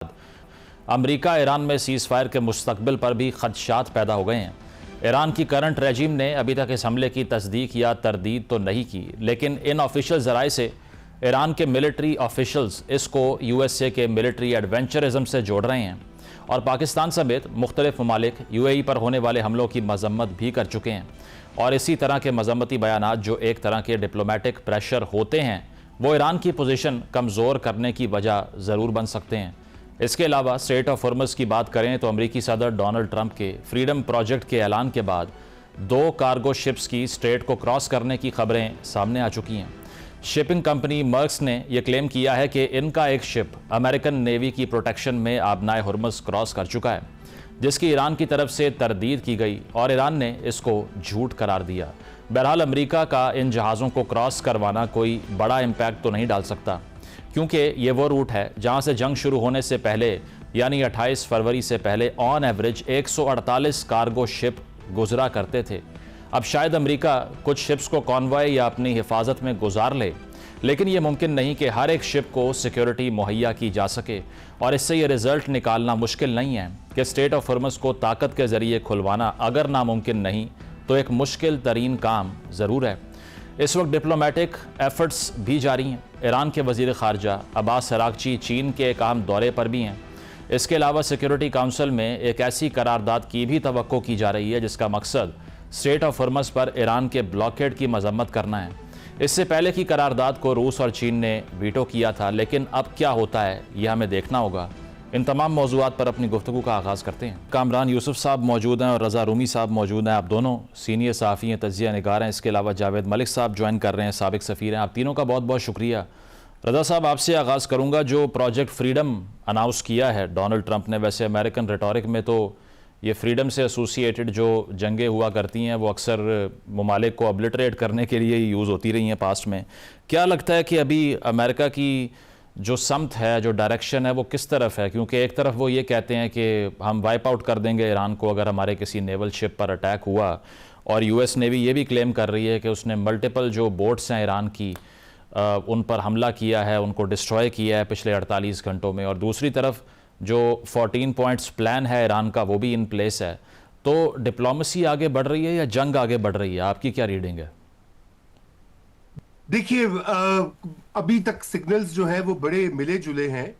America Iran में seize fire के मुस्तकबिल पर भी खदशात पैदा हो गए हैं। ईरान की करंट रेजिम ने अभी तक इस हमले की तस्दीक या तरदीद तो नहीं की, लेकिन इन ऑफिशियल ज़राए से ईरान के मिलिट्री ऑफिशल्स इसको यूएसए के मिलिट्री एडवेंचरिज्म से जोड़ रहे हैं और पाकिस्तान समेत मुख्तलिफ ममालिक यूएई पर होने वाले हमलों की मजम्मत भी कर चुके हैं। और इसी तरह के मजम्मती बयानात जो एक तरह के डिप्लोमेटिक प्रेशर होते हैं, वो ईरान की पोजीशन कमज़ोर करने की वजह ज़रूर बन सकते हैं। इसके अलावा स्ट्रेट ऑफ हॉर्मुज़ की बात करें तो अमेरिकी सदर डोनाल्ड ट्रंप के फ्रीडम प्रोजेक्ट के ऐलान के बाद 2 कार्गो शिप्स की स्ट्रेट को क्रॉस करने की खबरें सामने आ चुकी हैं। शिपिंग कंपनी मर्क्स ने यह क्लेम किया है कि इनका एक शिप अमेरिकन नेवी की प्रोटेक्शन में आबनाए हॉर्मुज़ क्रॉस कर चुका है, जिसकी ईरान की तरफ से तरदीद की गई और ईरान ने इसको झूठ करार दिया। बहरहाल अमेरिका का इन जहाज़ों को क्रॉस करवाना कोई बड़ा इम्पैक्ट तो नहीं डाल सकता, क्योंकि ये वो रूट है जहां से जंग शुरू होने से पहले यानी 28 फरवरी से पहले ऑन एवरेज 148 कार्गो शिप गुजरा करते थे। अब शायद अमेरिका कुछ शिप्स को कॉन्वॉय या अपनी हिफाजत में गुजार ले, लेकिन ये मुमकिन नहीं कि हर एक शिप को सिक्योरिटी मुहैया की जा सके और इससे ये रिजल्ट निकालना मुश्किल नहीं है कि स्ट्रेट ऑफ हॉर्मुज़ को ताकत के ज़रिए खुलवाना अगर नामुमकिन नहीं तो एक मुश्किल तरीन काम ज़रूर है। इस वक्त डिप्लोमेटिक एफर्ट्स भी जारी हैं। ईरान के वज़ीर ख़ारजा अब्बास अरागची चीन के एक अहम दौरे पर भी हैं। इसके अलावा सिक्योरिटी काउंसिल में एक ऐसी करारदाद की भी तवक्को की जा रही है जिसका मकसद स्ट्रेट ऑफ हॉर्मुज़ पर ईरान के ब्लॉकेड की मजम्मत करना है। इससे पहले की करारदाद को रूस और चीन ने वीटो किया था, लेकिन अब क्या होता है यह हमें देखना होगा। इन तमाम मौज़ूआत पर अपनी गुफ्तगू का आगाज़ करते हैं। कामरान यूसुफ साहब मौजूद हैं और रज़ा रूमी साहब मौजूद हैं। आप दोनों सीनियर सहाफ़ी हैं, तज्ज़िया निगार हैं। इसके अलावा जावेद मलिक साहब ज्वाइन कर रहे हैं, साबिक सफ़ीर हैं। आप तीनों का बहुत बहुत शुक्रिया। रज़ा साहब, आपसे आगाज़ करूँगा। जो प्रोजेक्ट फ्रीडम अनाउंस किया है डोनाल्ड ट्रंप ने, वैसे अमेरिकन रेटोरिक में तो ये फ्रीडम से एसोसिएटेड जो जंगें हुआ करती हैं वो अक्सर ममालिक को ऑब्लिटरेट करने के लिए ही यूज़ होती रही हैं पास्ट में। क्या लगता है कि अभी अमेरिका की जो समत है, जो डायरेक्शन है, वो किस तरफ है? क्योंकि एक तरफ वो ये कहते हैं कि हम वाइप आउट कर देंगे ईरान को अगर हमारे किसी नेवल शिप पर अटैक हुआ, और यूएस नेवी ये भी क्लेम कर रही है कि उसने मल्टीपल जो बोट्स हैं ईरान की उन पर हमला किया है, उनको डिस्ट्रॉय किया है पिछले 48 घंटों में। और दूसरी तरफ जो 14 पॉइंट्स प्लान है ईरान का वो भी इन प्लेस है। तो डिप्लोमेसी आगे बढ़ रही है या जंग आगे बढ़ रही है? आपकी क्या रीडिंग है? देखिए, अभी तक सिग्नल्स जो है वो बड़े मिले जुले हैं,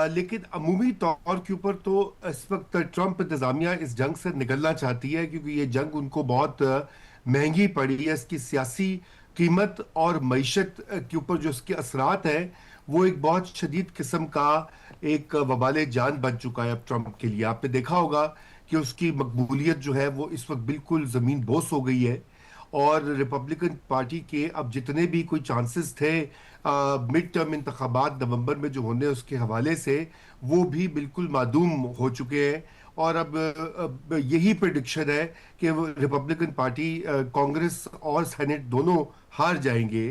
लेकिन अमूमी तौर के ऊपर तो इस वक्त ट्रंप इंतजामिया इस जंग से निकलना चाहती है, क्योंकि ये जंग उनको बहुत महंगी पड़ी है। इसकी सियासी कीमत और मईशत के ऊपर जो इसके असरात हैं वो एक बहुत शदीद किस्म का एक वबाले जान बन चुका है अब ट्रंप के लिए। आपने देखा होगा कि उसकी मकबूलियत जो है वो इस वक्त बिल्कुल ज़मीन बोस हो गई है, और रिपब्लिकन पार्टी के अब जितने भी कोई चांसेस थे मिड टर्म इंतखाबात नवंबर में जो होने उसके हवाले से, वो भी बिल्कुल मादूम हो चुके हैं। और अब यही प्रेडिक्शन है कि रिपब्लिकन पार्टी कांग्रेस और सेनेट दोनों हार जाएंगे।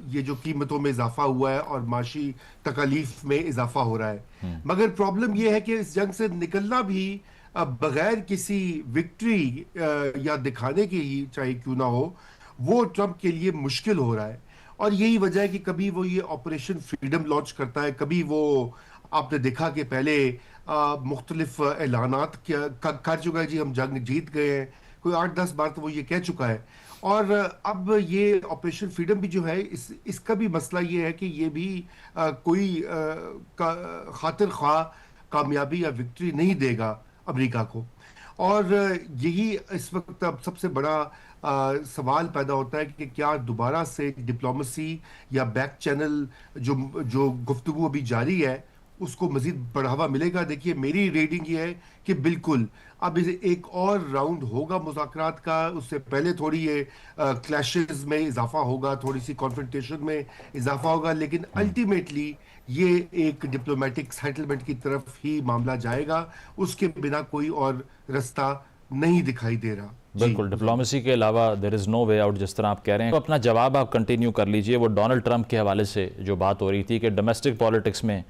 ये जो कीमतों में इजाफा हुआ है और माशी तकालीफ में इजाफा हो रहा है, मगर प्रॉब्लम यह है कि इस जंग से निकलना भी बगैर किसी विक्ट्री या दिखाने की ही चाहे क्यों ना हो, वो ट्रंप के लिए मुश्किल हो रहा है। और यही वजह है कि कभी वो ये ऑपरेशन फ्रीडम लॉन्च करता है, कभी वो आपने देखा कि पहले मुख्तलिफ ऐलानात कर चुका है, जी हम जंग जीत गए हैं, कोई 8-10 बार तो वो ये कह चुका है। और अब ये ऑपरेशन फ्रीडम भी जो है इसका भी मसला ये है कि ये भी कोई खातिर ख्वाह कामयाबी या विक्ट्री नहीं देगा अमेरिका को। और यही इस वक्त अब सबसे बड़ा सवाल पैदा होता है कि क्या दोबारा से डिप्लोमेसी या बैक चैनल जो जो गुफ्तगू अभी जारी है उसको मजीद बढ़ावा मिलेगा। देखिए, मेरी रीडिंग ये है कि बिल्कुल अब इसे एक और राउंड होगा मुज़ाकरात का। उससे पहले थोड़ी ये क्लैशेस में इजाफा होगा, थोड़ी सी कॉन्फ्रंटेशन में इजाफा होगा, लेकिन अल्टीमेटली ये एक डिप्लोमेटिक सेटलमेंट की तरफ ही मामला जाएगा। उसके बिना कोई और रास्ता नहीं दिखाई दे रहा। बिल्कुल, डिप्लोमेसी के अलावा there is no way out, जिस तरह आप कह रहे हैं। तो अपना जवाब आप कंटिन्यू कर लीजिए। वो डोनाल्ड ट्रंप के हवाले से जो बात हो रही थी कि डोमेस्टिक पॉलिटिक्स में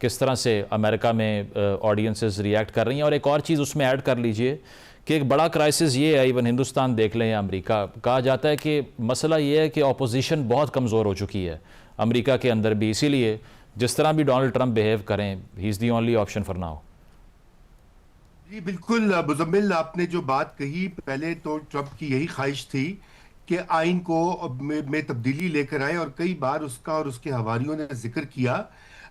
किस तरह से अमेरिका में ऑडियंसेस रिएक्ट कर रही हैं, और एक और चीज़ उसमें ऐड कर लीजिए कि एक बड़ा क्राइसिस ये है, इवन हिंदुस्तान देख लें या अमेरिका, कहा जाता है कि मसला ये है कि अपोजिशन बहुत कमज़ोर हो चुकी है अमेरिका के अंदर भी, इसीलिए जिस तरह भी डोनाल्ड ट्रंप बिहेव करें, he is the only option for now. जी बिल्कुल मुजम्मिल, आपने जो बात कही, पहले तो ट्रंप की यही ख्वाहिश थी कि आइन को में तब्दीली लेकर आए, और कई बार उसका और उसके हवारियों ने जिक्र किया।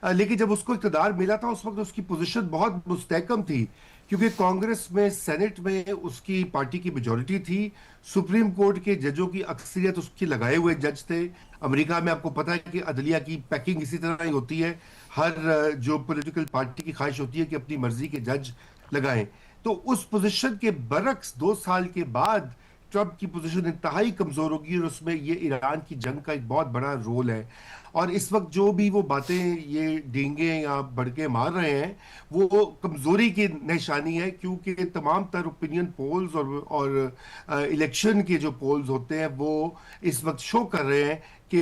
लेकिन जब उसको इक़्तिदार मिला था उस वक्त उसकी पोजीशन बहुत मुस्तहकम थी, क्योंकि कांग्रेस में, सेनेट में उसकी पार्टी की मेजॉरिटी थी। सुप्रीम कोर्ट के जजों की अक्सरियत उसके लगाए हुए जज थे। अमेरिका में आपको पता है कि अदलिया की पैकिंग इसी तरह ही होती है। हर जो पॉलिटिकल पार्टी की ख्वाहिश होती है कि अपनी मर्जी के जज लगाएं। तो उस पोजीशन के बरक्स 2 साल के बाद ट्रंप की पोजीशन इंतहाई कमजोर होगी, और उसमें ये ईरान की जंग का एक बहुत बड़ा रोल है। और इस वक्त जो भी वो बातें, ये डींगे या भड़के मार रहे हैं, वो कमजोरी की निशानी है, क्योंकि तमाम तर ओपिनियन पोल्स और इलेक्शन के जो पोल्स होते हैं वो इस वक्त शो कर रहे हैं कि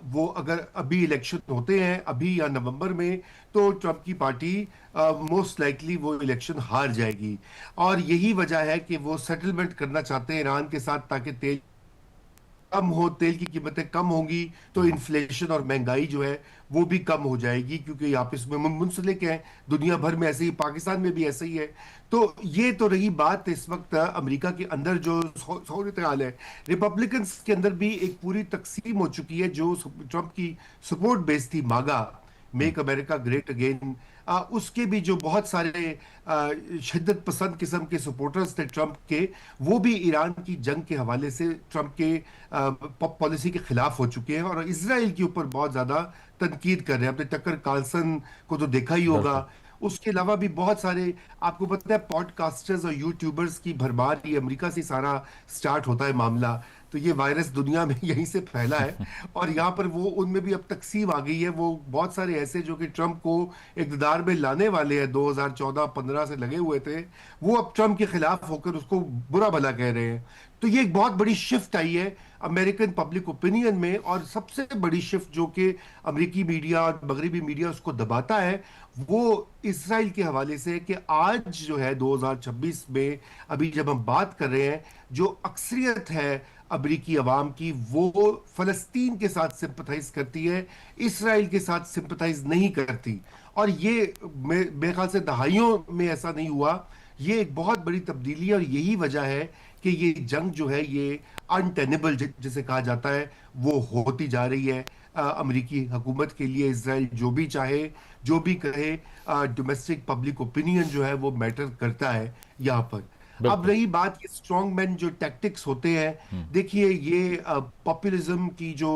वो अगर अभी इलेक्शन होते हैं अभी या नवंबर में, तो ट्रंप की पार्टी मोस्ट लाइकली वो इलेक्शन हार जाएगी। और यही वजह है कि वो सेटलमेंट करना चाहते हैं ईरान के साथ, ताकि तेल कम हो, तेल की कीमतें कम होंगी तो इन्फ्लेशन और महंगाई जो है वो भी कम हो जाएगी, क्योंकि आपस में मुंसलिक हैं। दुनिया भर में ऐसे ही, पाकिस्तान में भी ऐसे ही है। तो ये तो रही बात इस वक्त अमेरिका के अंदर जो सूरत हाल है। रिपब्लिकन्स के अंदर भी एक पूरी तकसीम हो चुकी है। जो ट्रंप की सपोर्ट बेस थी, मागा, मेक अमेरिका ग्रेट अगेन, उसके भी जो बहुत सारे शिद्दत पसंद किस्म के सपोर्टर्स थे ट्रंप के, वो भी ईरान की जंग के हवाले से ट्रंप के पॉलिसी के खिलाफ हो चुके हैं, और इसराइल के ऊपर बहुत ज्यादा तनकीद कर रहे हैं। आपने टकर कार्लसन को तो देखा ही होगा। बिल्कुल। उसके अलावा भी बहुत सारे, आपको पता है, पॉडकास्टर्स और यूट्यूबर्स की भरमार, ये अमेरिका से सारा स्टार्ट होता है मामला। तो ये वायरस दुनिया में यहीं से फैला है, और यहाँ पर वो, उनमें भी अब तकसीम आ गई है। वो बहुत सारे ऐसे जो कि ट्रंप को इक़्तिदार में लाने वाले हैं, 2014-15 से लगे हुए थे, वो अब ट्रंप के खिलाफ होकर उसको बुरा भला कह रहे हैं। तो ये एक बहुत बड़ी शिफ्ट आई है अमेरिकन पब्लिक ओपिनियन में। और सबसे बड़ी शिफ्ट जो कि अमेरिकी मीडिया और मगरबी मीडिया उसको दबाता है, वो इसराइल के हवाले से है कि आज जो है 2026 में, अभी जब हम बात कर रहे हैं, जो अक्सरियत है अमेरिकी अवाम की, वो फलस्तीन के साथ सिंपथाइज करती है, इसराइल के साथ सिंपथाइज नहीं करती। और ये मेरे ख्याल से दहाइयों में ऐसा नहीं हुआ। ये एक बहुत बड़ी तब्दीली है, और यही वजह है कि ये जंग जो है, ये अनटेनेबल जिसे कहा जाता है, वो होती जा रही है अमेरिकी हुकूमत के लिए। इसराइल जो भी चाहे, जो भी कहे, डोमेस्टिक पब्लिक ओपिनियन जो है वो मैटर करता है यहाँ पर। अब बिल्कुल। रही बात ये स्ट्रॉन्ग मैन जो टैक्टिक्स होते हैं, देखिए ये पॉपुलिज्म की जो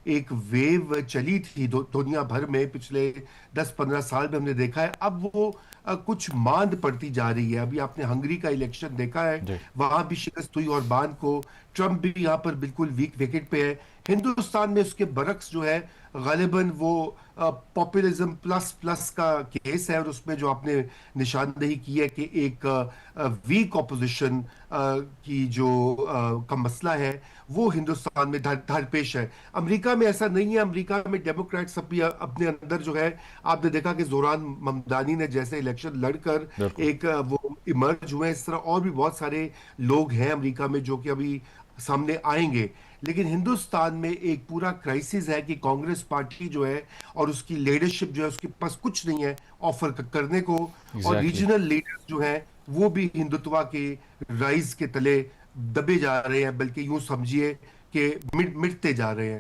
एक वेव चली थी दुनिया भर में पिछले 10-15 साल में, हमने देखा है अब वो कुछ मांद पड़ती जा रही है। अभी आपने हंगरी का इलेक्शन देखा है, जी। वहां भी शिकस्त हुई और बांद को। ट्रंप भी यहाँ पर बिल्कुल वीक विकेट पे है। हिंदुस्तान में उसके बरक्स जो है, गालिबन वो पॉपुलिज्म प्लस प्लस का केस है, और उसमें जो आपने निशानदेही की है कि एक वीक ऑपोजिशन की जो का मसला है, वो हिंदुस्तान में दरपेश है। अमेरिका में ऐसा नहीं है। अमेरिका में डेमोक्रेट्स अपने अंदर जो है, आपने देखा कि जोरान ममदानी ने जैसे इलेक्शन लड़कर बिल्कुल। एक वो इमर्ज हुए, इस तरह और भी बहुत सारे लोग हैं अमेरिका में जो कि अभी सामने आएंगे। लेकिन हिंदुस्तान में एक पूरा क्राइसिस है कि कांग्रेस पार्टी जो है और उसकी लीडरशिप जो है, उसके पास कुछ नहीं है ऑफर करने को। और एग्जैक्टली। रीजनल लीडर्स जो हैं, वो भी हिंदुत्वा के राइज के तले दबे जा रहे हैं, बल्कि यूं समझिए कि मिटते जा रहे हैं।